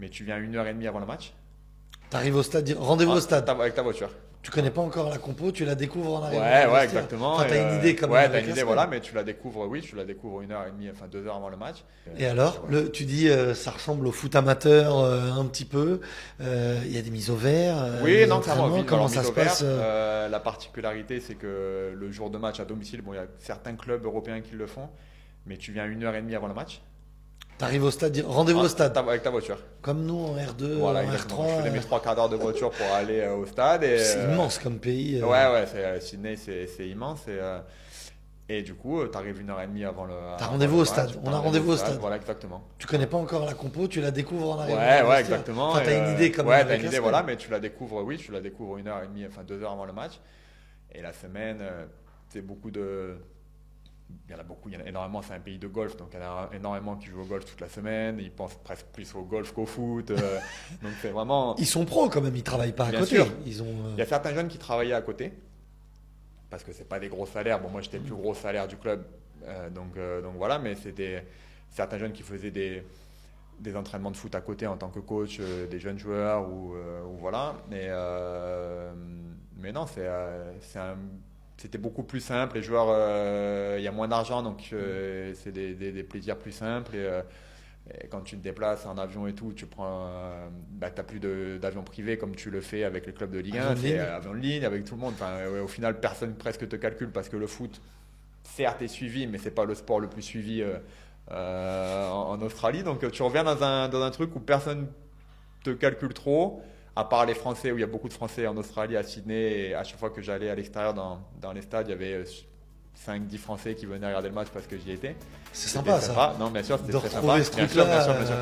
mais tu viens 1h30 avant le match. T'arrives au stade, rendez-vous au stade. Avec ta voiture. Tu connais pas encore la compo, tu la découvres en arrivant. Ouais, exactement. Enfin, t'as une idée quand même. Ouais, avec t'as une la idée, semaine. voilà, mais tu la découvres, oui, tu la découvres 1h30, enfin 2h avant le match. Et alors, tu dis, ça ressemble au foot amateur un petit peu. Il y a des mises au vert. Oui, des non, clairement. entraînements, comment ça se passe La particularité, c'est que le jour de match à domicile, bon, il y a certains clubs européens qui le font, mais tu viens 1h30 avant le match. T'arrives au stade, rendez-vous au stade. Avec ta voiture. Comme nous en R2, Voilà, en exactement. R3. Je faisais mes 3 quarts d'heure de voiture pour aller au stade. C'est immense comme pays. Ouais, Sydney, c'est immense. Et du coup, tu arrives 1h30 avant le. T'as rendez-vous au stade. On a rendez-vous au stade. Voilà, exactement. Tu connais pas encore la compo, tu la découvres en arrivant. Ouais, exactement. Enfin, t'as une idée quand même. Ouais, avec t'as une la idée, semaine. voilà, mais tu la découvres, oui, tu la découvres 1h30, enfin 2h avant le match. Et la semaine, c'est beaucoup de. Il y en a énormément, c'est un pays de golf, donc il y en a énormément qui jouent au golf toute la semaine, ils pensent presque plus au golf qu'au foot, donc c'est vraiment... Ils sont pros quand même, ils travaillent pas à Bien côté. sûr. Ils ont. Il y a certains jeunes qui travaillaient à côté, parce que c'est pas des gros salaires, bon moi j'étais le plus gros salaire du club, donc voilà, mais c'était certains jeunes qui faisaient des entraînements de foot à côté en tant que coach, des jeunes joueurs, ou voilà, mais non, c'était beaucoup plus simple. Les joueurs, il y a moins d'argent, donc c'est des plaisirs plus simples. Et quand tu te déplaces en avion et tout, tu prends, t'as plus d'avion privé comme tu le fais avec les clubs de Ligue 1. Avion de ligne. C'est avion de ligne avec tout le monde. Enfin, au final, personne presque te calcule parce que le foot, certes, est suivi, mais c'est pas le sport le plus suivi en Australie. Donc tu reviens dans un truc où personne te calcule trop. À part les Français, où il y a beaucoup de Français en Australie, à Sydney, et à chaque fois que j'allais à l'extérieur dans les stades, il y avait 5-10 Français qui venaient regarder le match parce que j'y étais. C'est sympa ça. Non, bien sûr, c'était De très retrouver sympa. ce Bien sûr, truc-là, bien sûr.